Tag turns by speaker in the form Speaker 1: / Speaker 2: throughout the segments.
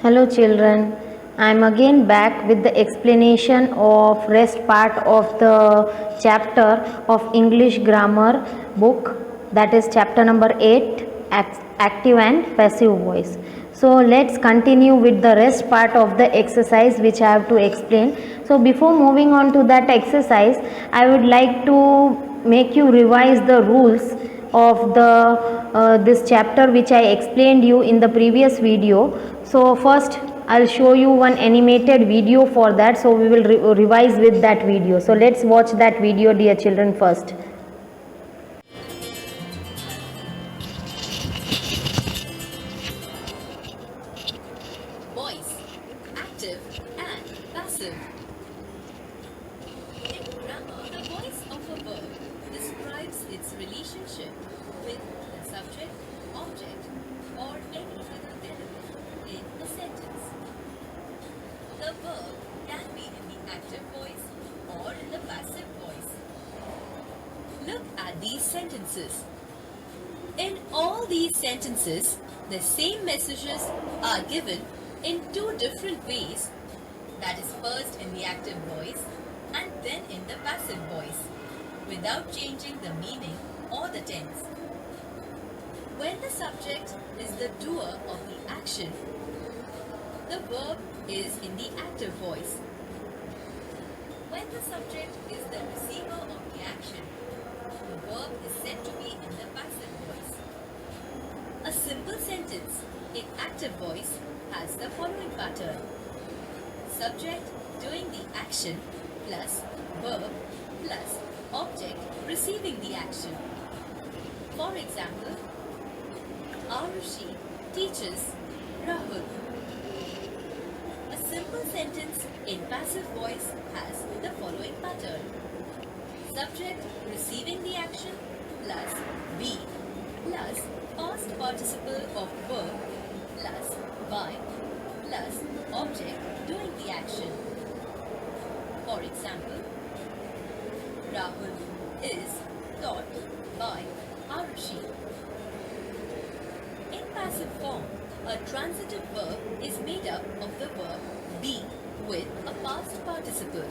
Speaker 1: Hello children, I am again back with the explanation of rest part of the chapter of English grammar book, that is chapter number 8, active and passive voice. So let's continue with the rest part of the exercise which I have to explain. So before moving on to that exercise, I would like to make you revise the rules of the this chapter which I explained you in the previous video. So first I'll show you one animated video for that, so we will revise with that video. So let's watch that video, dear children, first.
Speaker 2: Voice, active and passive. In grammar, the voice of a verb describes its relationship with the subject, object, or any other element in a sentence. The verb can be in the active voice or in the passive voice. Look at these sentences. In all these sentences, the same messages are given in two different ways, that is first in the active voice and then in the passive voice, without changing the meaning or the tense. When the subject is the doer of the action, the verb is in the active voice. When the subject is the receiver of the action, the verb is said to be in the passive voice. A simple sentence in active voice has the following pattern: subject doing the action plus verb plus object receiving the action. For example, Arushi teaches Rahul. A simple sentence in passive voice has the following pattern: subject receiving the action plus be plus past participle of verb plus by plus object doing the action. For example, Rahul is taught by Arushi. In passive form, a transitive verb is made up of the verb be with a past participle.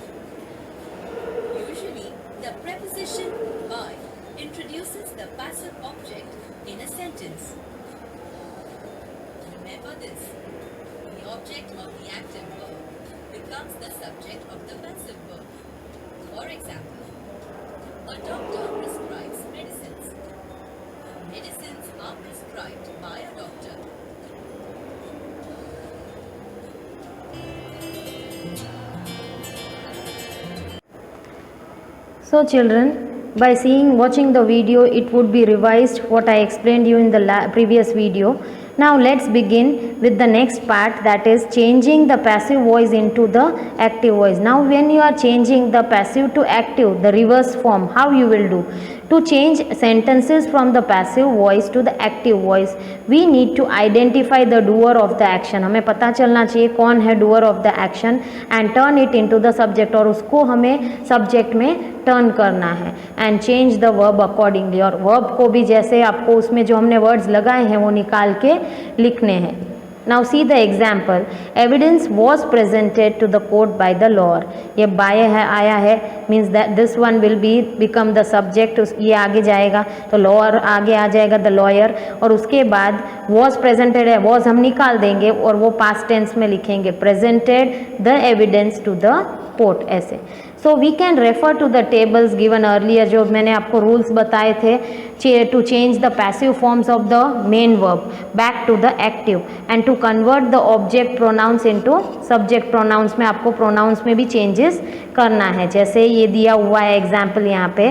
Speaker 2: Usually, the preposition by introduces the passive object in a sentence. Remember this: the object of the active verb becomes the subject of the passive verb. For example, a doctor prescribes medicines. Medicines are prescribed by a doctor.
Speaker 1: So children, by watching the video, it would be revised what I explained you in the previous video. Now let's begin with the next part, that is changing the passive voice into the active voice. Now when you are changing the passive to active, the reverse form, how you will do? To change sentences from the passive voice to the active voice, we need to identify the doer of the action. हमें पता चलना चाहिए कौन है doer of the action and turn it into the subject, और उसको हमें subject में टर्न करना है and change the verb accordingly, और वर्ब को भी जैसे आपको उसमें जो हमने वर्ड्स लगाए हैं वो निकाल के लिखने हैं. Now see the example: evidence was presented to the court by the lawyer. ये बाय है, आया है, means that this one will be become the subject. ये आगे जाएगा तो लॉयर आगे आ जाएगा, द लॉयर, और उसके बाद वॉज प्रेजेंटेड है, वॉज हम निकाल देंगे और वो पास्ट टेंस में लिखेंगे, presented the evidence to the court, ऐसे. So we can refer to the tables given earlier, जो मैंने आपको रूल्स बताए थे to change the passive forms of the main verb back to the active and to convert the object pronouns into subject pronouns में आपको pronounce में भी changes करना है. जैसे ये दिया हुआ है एग्जाम्पल यहाँ पे,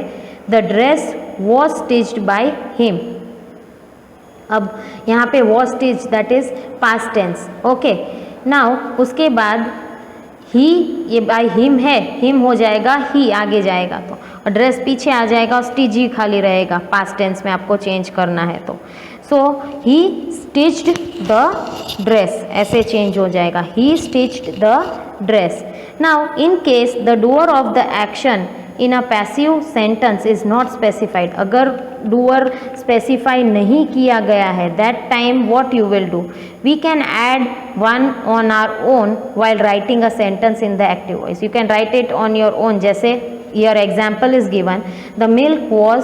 Speaker 1: the dress was stitched by him. अब यहाँ पे was stitch, that is past tense. Okay, now उसके बाद ही, ये बाय हिम है, हिम हो जाएगा ही, आगे जाएगा तो, और ड्रेस पीछे आ जाएगा और स्टिच ही खाली रहेगा, पास्ट टेंस में आपको चेंज करना है तो. So he stitched the dress, ऐसे चेंज हो जाएगा, he stitched the dress. Now in case the doer of the action in a passive sentence is not specified, अगर डूअर स्पेसिफाई नहीं किया गया है, that time what you will do, we can add one on our own while writing a sentence in the active voice. You can write it on your own. जैसे your example is given, the milk was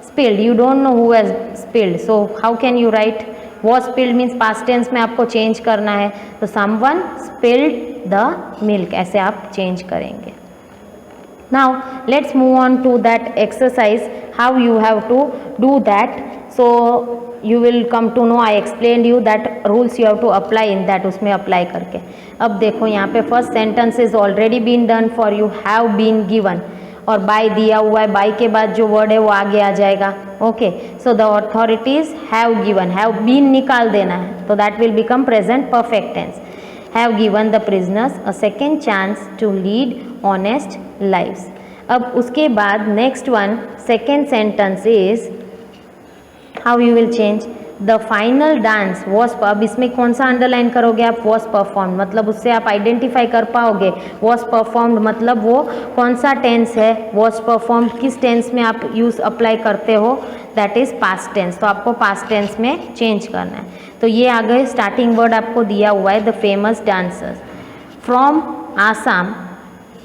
Speaker 1: spilled. You don't know who has spilled, so how can you write? Was spilled means past tense में आपको change करना है, तो someone spilled the milk ऐसे आप change करेंगे. Now let's move on to that exercise, how you have to do that. So you will come to know, I explained you that rules you have to apply in that, उसमें apply करके. अब देखो यहाँ पे first sentence is already been done for you, have been given, और by दिया हुआ है, by के बाद जो word है वो आगे आ जाएगा. Okay, so the authorities have given, have been निकाल देना है, तो that will become present perfect tense. Have given the prisoners a second chance to lead honest lives. अब उसके बाद next one, second sentence is how you will change. The final dance was, अब इसमें कौन सा अंडरलाइन करोगे आप? was performed, मतलब उससे आप आइडेंटिफाई कर पाओगे. was performed मतलब वो कौन सा टेंस है, was performed किस टेंस में आप यूज अप्लाई करते हो, दैट इज पास्ट टेंस. तो आपको पास्ट टेंस में चेंज करना है. तो ये आ गए स्टार्टिंग वर्ड आपको दिया हुआ है, the famous dancers from Assam,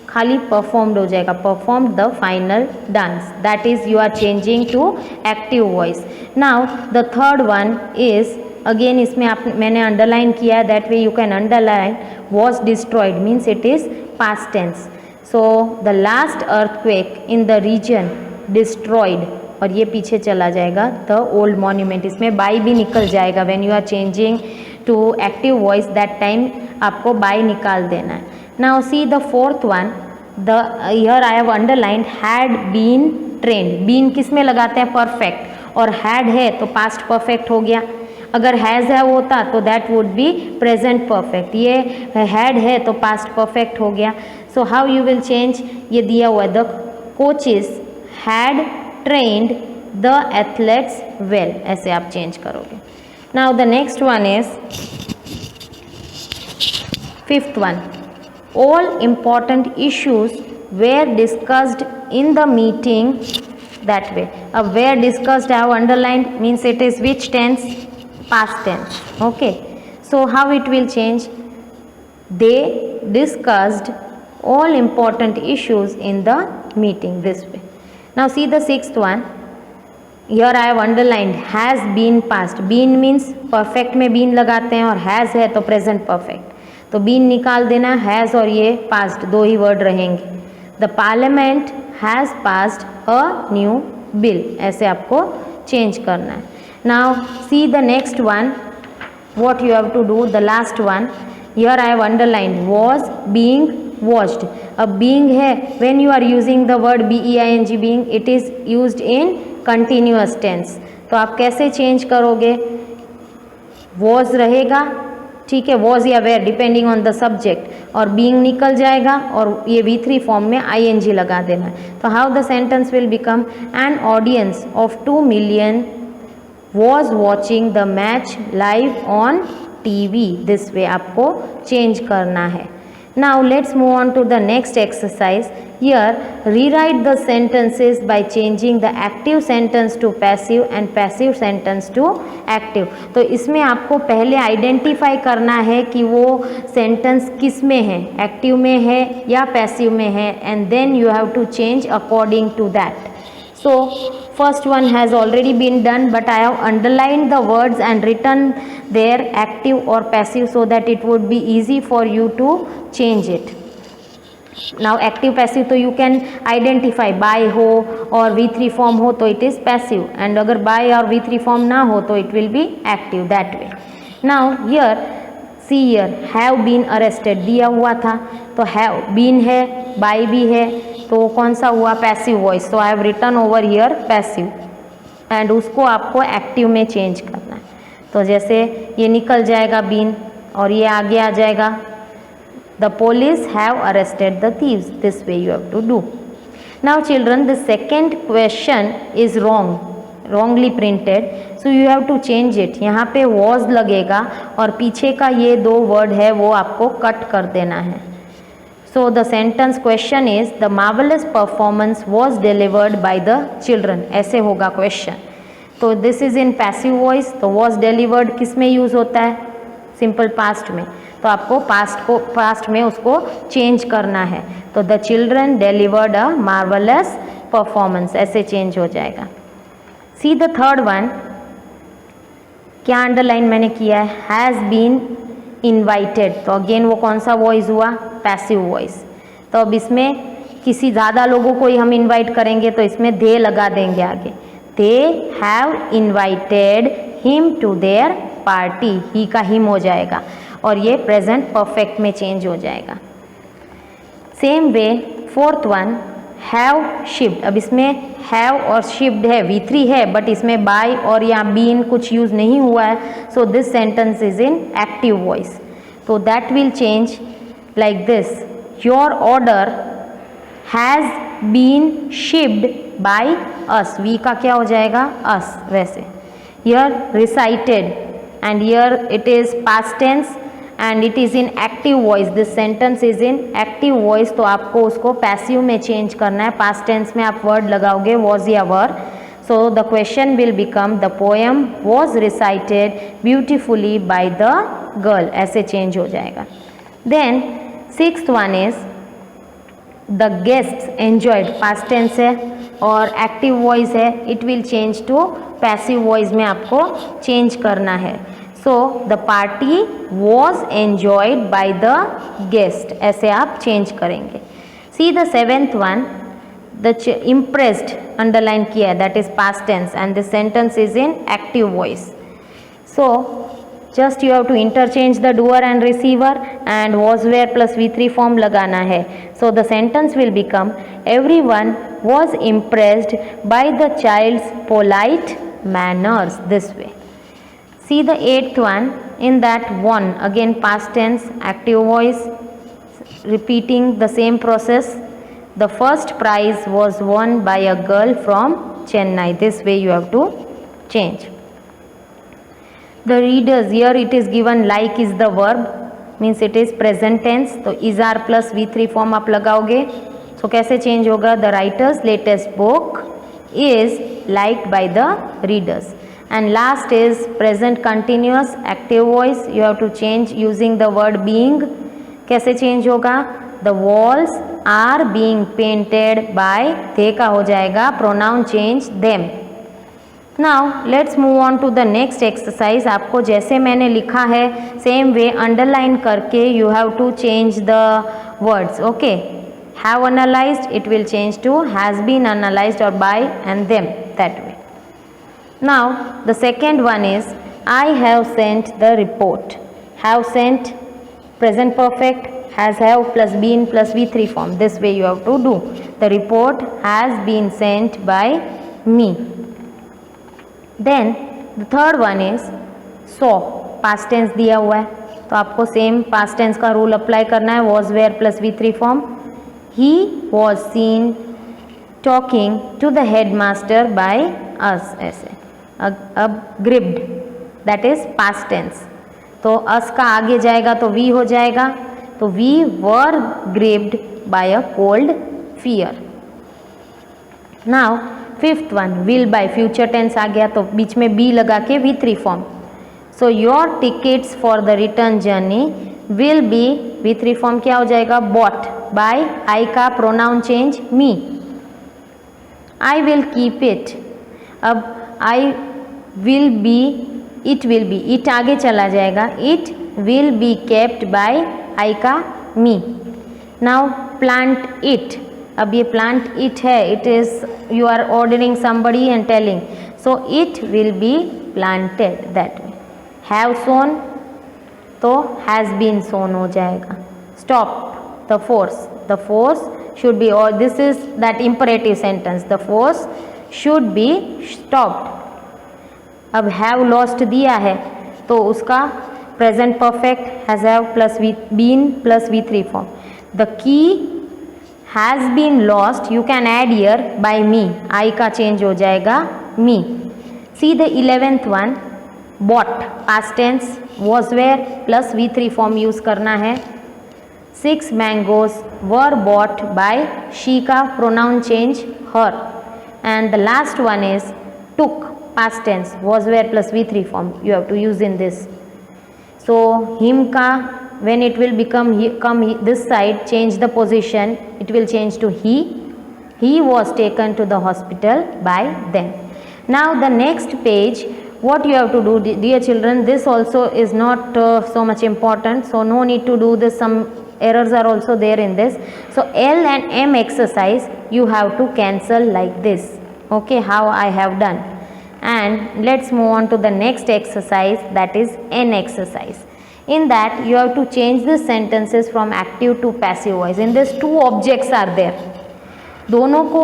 Speaker 1: खाली परफॉर्म्ड हो जाएगा, performed the final dance, that is you are changing to active voice. Now the third one is again, इसमें आप मैंने अंडरलाइन किया है, that way you can underline was destroyed means it is past tense. So the last earthquake in the region destroyed, और ये पीछे चला जाएगा द ओल्ड मॉन्यूमेंट, इसमें बाई भी निकल जाएगा. When you are changing to active voice that time आपको बाई निकाल देना है. Now see the fourth one, the here I have underlined had been trained. Been किस में लगाते हैं? परफेक्ट, और हैड है तो पास्ट परफेक्ट हो गया. अगर हैज़ है होता तो that would be present perfect. ये हैड है तो पास्ट परफेक्ट हो गया. So how you will change, ये दिया हुआ है, the coaches had trend the athletes well, ऐसे आप चेंज करोगे. Now the next one is fifth one, all important issues were discussed in the meeting that way. अब were discussed I have underlined means it is which tense? Past tense. Okay, so how it will change? They discussed all important issues in the meeting, this way. Now see the sixth one, here I have underlined has been past. been means perfect में been लगाते हैं, और has है तो present perfect, तो been निकाल देना, has और ये पास्ट दो ही वर्ड रहेंगे. The parliament has passed a new bill, ऐसे आपको चेंज करना है. Now see the next one, what you have to do, the last one, here I have underlined was being watched. अब बीइंग है, when you are using the word BEING being, it is used in continuous tense. तो आप कैसे change करोगे? Was रहेगा, ठीक है, was या were depending on the subject, और बीइंग निकल जाएगा और ये V3 फॉर्म में ING लगा देना है. तो how the sentence will become, an audience of 2 million was watching the match live on TV. This way आपको चेंज करना है. Now let's move on to the next exercise. Here rewrite the sentences by changing the active sentence to passive and passive sentence to active. तो इसमें आपको पहले identify करना है कि वो सेंटेंस किस में है, एक्टिव में है या पैसिव में है, and then you have to change according to that. So first one has already been done, but I have underlined the words and written their active or passive so that it would be easy for you to change it. Now active passive तो you can identify by हो और V3 form हो तो it is passive, and अगर by और V3 form ना हो तो it will be active, that way. Now here see here have been arrested दिया हुआ था, तो have been है, by भी है, तो कौन सा हुआ? Passive voice. तो I have written over here passive, and उसको आपको एक्टिव में चेंज करना है. तो जैसे ये निकल जाएगा बीन, और ये आगे आ जाएगा the police have arrested the thieves. This way you have to do. Now children, the second question is wrongly printed, so you have to change it. यहाँ पे was लगेगा और पीछे का ये दो वर्ड है वो आपको कट कर देना है. So the sentence question is the marvelous performance was delivered by the children. ऐसे होगा क्वेश्चन. तो this is in passive voice, तो वॉज डिलीवर्ड किस में यूज होता है, सिंपल पास्ट में, तो आपको पास्ट में उसको चेंज करना है, तो the children delivered a marvellous performance, ऐसे चेंज हो जाएगा। सी द थर्ड वन, क्या अंडरलाइन मैंने किया है, हैज़ बीन इन्वाइटेड, तो अगेन वो कौन सा वॉइस हुआ, पैसिव वॉइस। तो अब इसमें किसी ज़्यादा लोगों को ही हम इनवाइट करेंगे तो इसमें दे लगा देंगे आगे, they have invited him to their party, he का हिम हो जाएगा और ये प्रेजेंट परफेक्ट में चेंज हो जाएगा। Same way fourth one, have shipped, अब इसमें हैव और शिप्ड है, V3 है, बट इसमें बाय और या बीन कुछ यूज नहीं हुआ है, so this sentence is in active voice, तो that will change like this, your order has been shipped by us, we का क्या हो जाएगा, अस, वैसे here recited and here it is past tense and it is in active voice, this sentence is in active voice, तो आपको उसको passive में change करना है, past tense में आप word लगाओगे was या were, so the question will become the poem was recited beautifully by the girl, ऐसे change हो जाएगा। then sixth one is the guests enjoyed, past tense है और एक्टिव वॉइस है, it will change to passive voice में आपको change करना है, so the party was enjoyed by the guest, ऐसे आप चेंज करेंगे। See the seventh one, the impressed underline किया है, that is past tense and the sentence is in active voice, so just you have to interchange the doer and receiver and was were plus V3 form लगाना है, so the sentence will become everyone was impressed by the child's polite manners, this way. See the eighth one, in that one, again past tense active voice, repeating the same process, the first prize was won by a girl from Chennai, this way you have to change. The readers, here it is given like is the verb, means it is present tense, तो is are plus V3 form आप लगाओगे, so कैसे change होगा, the writer's latest book is liked by the readers, and last is present continuous active voice, you have to change using the word being, कैसे change होगा, the walls are being painted by, they का हो जाएगा pronoun change them। Now let's move on to the next exercise, आपको जैसे मैंने लिखा है सेम वे अंडरलाइन करके you have to change the words, okay, have analysed it will change to has been analysed और by and them, that way. Now the second one is I have sent the report, have sent present perfect, has have plus been plus V3 form, this way you have to do, the report has been sent by me. Then the third one is saw, past tense दिया हुआ है तो आपको same past tense का rule apply करना है, was were plus V3 form, he was seen talking to the head master by us, ऐसे। अब gripped, that is past tense, तो अस का आगे जाएगा तो वी हो जाएगा, तो we were gripped by a cold fear. Now fifth one, will by, future tense आ गया तो बीच में बी लगा के V3 form, so your tickets for the return journey will be, V3 form क्या हो जाएगा, बॉट बाय, आई का pronoun change me, I will keep it, अब I will be, it will be, it आगे चला जाएगा, it will be kept by, I का me. Now plant it, अब ये प्लांट इट है, it is you are ordering somebody and telling, so it will be planted, that way. Have sown तो has been sown हो जाएगा। Stop the force should be, और this is that imperative sentence, the force should be stopped. अब have lost दिया है तो उसका present perfect has have plus been plus V3 form, the key has been lost, you can add here by me, I का change हो जाएगा me. See the 11th one, bought, past tense, was were plus V3 form use करना है। 6 mangoes were bought by, she का pronoun change her, and the last one is took, past tense, was where plus V3 form you have to use in this. So him ka, when it will come this side, change the position, it will change to he. He was taken to the hospital by them. Now the next page, what you have to do, dear children, this also is not so much important, so no need to do this. Some errors are also there in this. So L and M exercise you have to cancel like this. Okay, how I have done. And let's move on to the next exercise, that is N exercise. In that you have to change the sentences from active to passive voice. In this two objects are there. दोनों को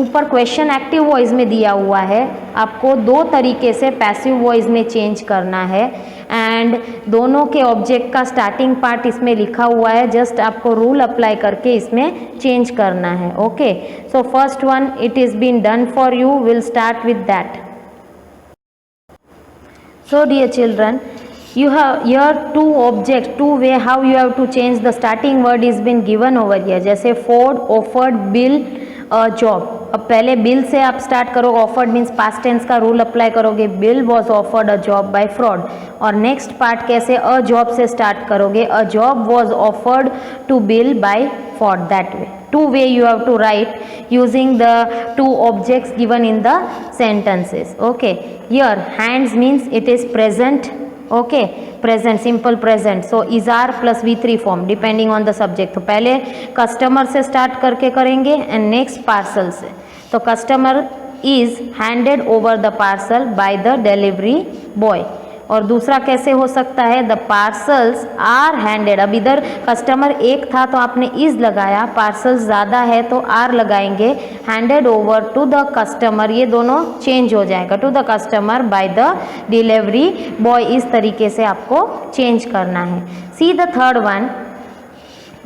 Speaker 1: ऊपर question active voice में दिया हुआ है, आपको दो तरीके से पैसिव वॉइस में चेंज करना है एंड दोनों के ऑब्जेक्ट का स्टार्टिंग पार्ट इसमें लिखा हुआ है, जस्ट आपको रूल अप्लाई करके इसमें चेंज करना है. Okay, so first one it is been done for you, will start with that. So dear children, you have here two objects, two way how you have to change the starting word is been given over here. जैसे Ford offered Bill a job. अब पहले bill से आप start करोगे, offered means past tense का rule apply करोगे, Bill was offered a job by fraud. और next part कैसे, अ जॉब से स्टार्ट करोगे, a job was offered to Bill by fraud. That way two way you have to write using the two objects given in the sentences. Okay, here hands means it is present. Okay, present, simple present. So is are plus V3 form depending on the subject. तो पहले customer से start करके करेंगे and next parcel से. तो customer is handed over the parcel bye the delivery boy. और दूसरा कैसे हो सकता है, द पार्सल्स आर हैंडेड. अब इधर कस्टमर एक था तो आपने इज लगाया, पार्सल्स ज़्यादा है तो आर लगाएंगे. Handed over to the customer, ये दोनों चेंज हो जाएगा, to the customer by the delivery boy. इस तरीके से आपको चेंज करना है. See the third one,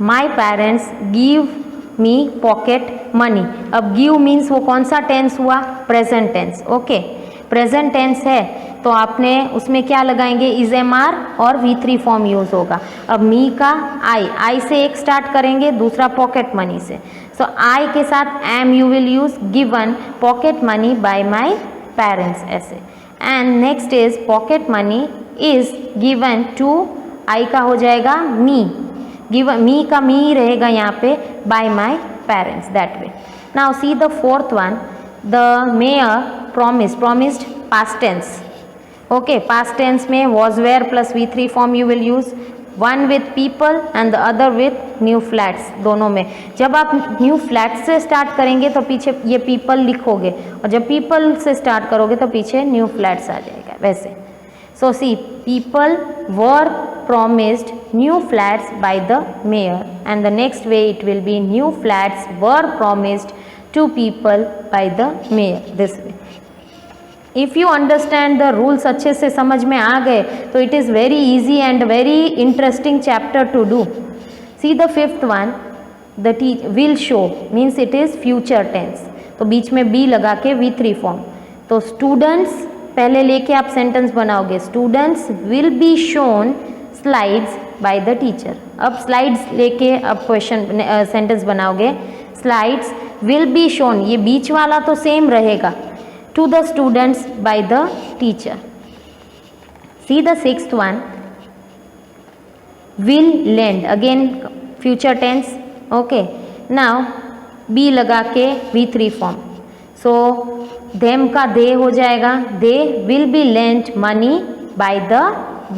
Speaker 1: my parents give me pocket money. अब गिव मीन्स वो कौन सा टेंस हुआ, present tense. Okay, present tense है तो आपने उसमें क्या लगाएंगे, इज एम आर और V3 फॉर्म यूज होगा. अब मी का आई से एक स्टार्ट करेंगे, दूसरा पॉकेट मनी से. सो आई के साथ am you will use given pocket money by my parents ऐसे. And next is pocket money is given to, I का हो जाएगा मी, गिवन मी का मी रहेगा यहाँ पे, by my parents. That way. Now see the fourth one, the mayor promised past tense. Okay, past tense में was where plus V3 form you will use. One with people and the other with new flats. दोनों में जब आप new flats से start करेंगे तो पीछे ये people लिखोगे, और जब people से स्टार्ट करोगे तो पीछे new flats आ जाएगा वैसे. So see, people were promised new flats by the mayor, and the next way it will be new flats were promised to people by the mayor. This way. If you understand the rules, अच्छे से समझ में आ गए तो it is very easy and very interesting chapter to do. See the fifth one, the will show means it is future tense. तो बीच में बी लगा के V3 फॉर्म. तो स्टूडेंट्स पहले लेके आप सेंटेंस बनाओगे, students will be shown slides by the teacher. अब स्लाइड्स लेके अब क्वेश्चन सेंटेंस बनाओगे, स्लाइड्स विल बी शोन, ये बीच वाला तो सेम रहेगा, to the students by the teacher. See the sixth one, will lend, again future tense. Okay, now be लगा के V3 form. So them का they हो जाएगा, they will be lent money by the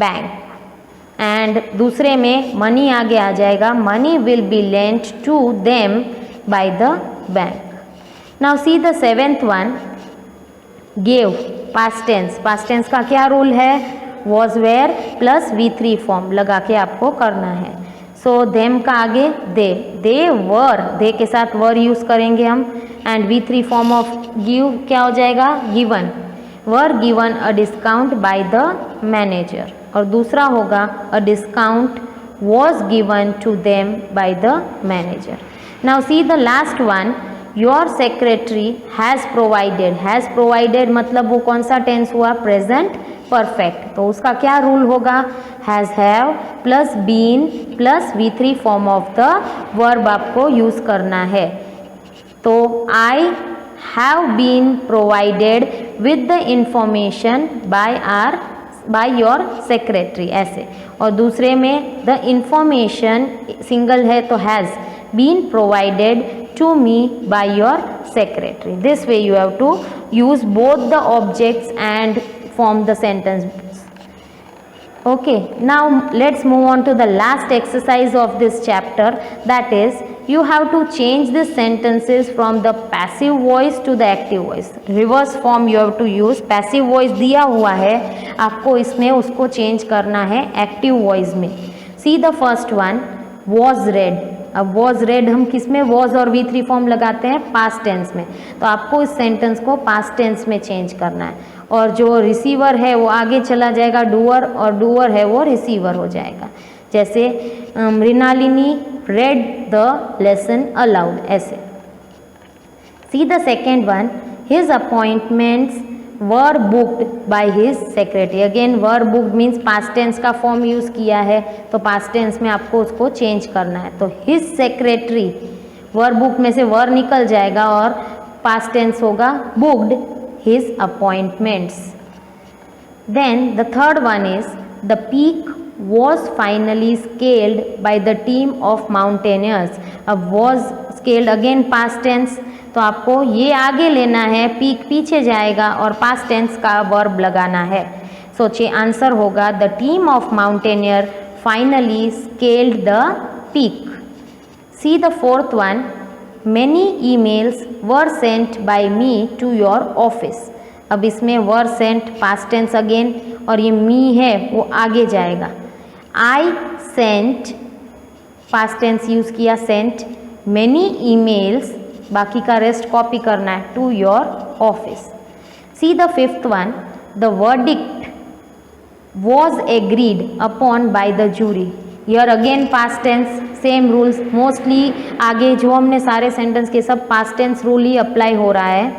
Speaker 1: bank. and दूसरे में money आगे आ जाएगा, money will be lent to them by the bank. Now see the seventh one, gave past tense का क्या rule है, was where plus V3 form लगा के आपको करना है. सो them का आगे they were, they के साथ were यूज करेंगे हम, and V3 form of give क्या हो जाएगा, given, were given a discount by the manager. और दूसरा होगा a discount was given to them by the manager. Now see the last one, your secretary has provided मतलब वो कौन सा टेंस हुआ, प्रेजेंट परफेक्ट. तो उसका क्या रूल होगा, has, have plus been plus V3 form of the verb आपको यूज़ करना है. तो I have been provided with the information by your secretary, ऐसे। और दूसरे में द इंफॉर्मेशन सिंगल है तो has been provided to me by your secretary. This way you have to use both the objects and form the sentence. Okay, now let's move on to the last exercise of this chapter, that is you have to change the sentences from the passive voice to the active voice. Reverse form you have to use. passive voice दिया हुआ है, आपको इसमें उसको change करना है active voice में. See the first one, was read. अब वॉज रेड हम किस में, वॉज और V3 फॉर्म लगाते हैं पास्ट टेंस में, तो आपको इस सेंटेंस को पास्ट टेंस में चेंज करना है। और जो रिसीवर है वो आगे चला जाएगा डूअर, और डूअर है वो रिसीवर हो जाएगा। जैसे Mrinalini read the lesson aloud, ऐसे। See the second one, his appointments were booked by his secretary. Again were booked means past tense का फॉर्म यूज़ किया है, तो पास्ट टेंस में आपको उसको चेंज करना है। तो हिज सेक्रेटरी, वर बुक में से वर निकल जाएगा और पास्ट टेंस होगा booked his appointments. Then the third one is the peak was finally scaled by the team of mountaineers. अब was scaled again past tense, तो आपको ये आगे लेना है, पीक पीछे जाएगा और पास्ट टेंस का वर्ब लगाना है। सोचिए आंसर होगा the team of mountaineer finally scaled the peak. See the fourth one, many emails were sent by me to your office. अब इसमें were sent past tense again, और ये मी है वो आगे जाएगा। I sent past tense use किया sent, many emails बाकी का रेस्ट कॉपी करना है to your office. See the fifth one, the verdict was agreed upon by the jury. Here again past tense, same rules, mostly आगे जो हमने सारे sentence के सब पास्ट टेंस रूल ही अप्लाई हो रहा है।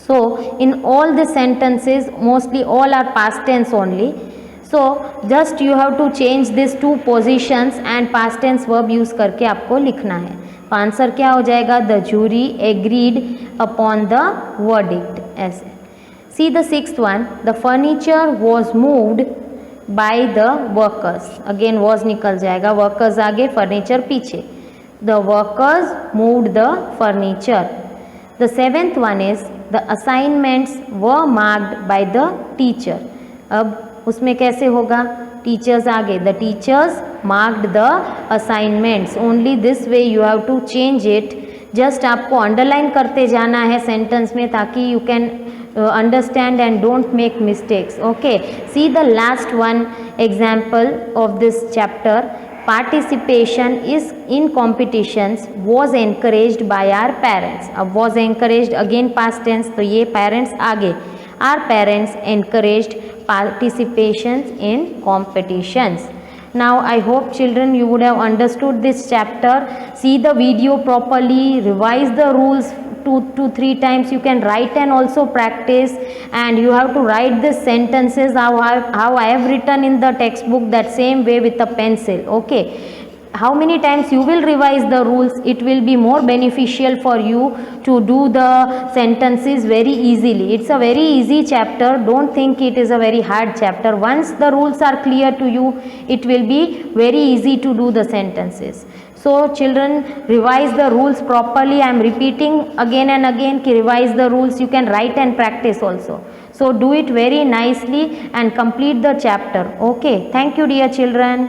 Speaker 1: So in all the sentences mostly all are past tense only. So just you have to change these two positions and past tense verb use करके आपको लिखना है. तो आंसर क्या हो जाएगा? The jury agreed upon the verdict. ऐसे. See the sixth one. The furniture was moved by the workers. Again was निकल जाएगा. Workers आगे, furniture पीछे. The workers moved the furniture. The seventh one is the assignments were marked by the teacher. अब उसमें कैसे होगा? Teachers आगे, the teachers marked the assignments. Only this way you have to change it. Just आपको underline करते जाना है sentence में ताकि you can understand and don't make mistakes. Okay, see the last one example of this chapter. Participation is in competitions was encouraged by our parents. अब was encouraged again past tense, तो ये parents आगे. Our parents encouraged participations in competitions. Now I hope children you would have understood this chapter. See the video properly, revise the rules 2 to 3 times. You can write and also practice, and you have to write the sentences how I have written in the textbook, that same way with a pencil. Okay, how many times you will revise the rules, it will be more beneficial for you to do the sentences very easily. It's a very easy chapter. Don't think it is a very hard chapter. Once the rules are clear to you, it will be very easy to do the sentences. So children, revise the rules properly. I am repeating again and again ki revise the rules. You can write and practice also. So do it very nicely and complete the chapter. Okay, thank you dear children.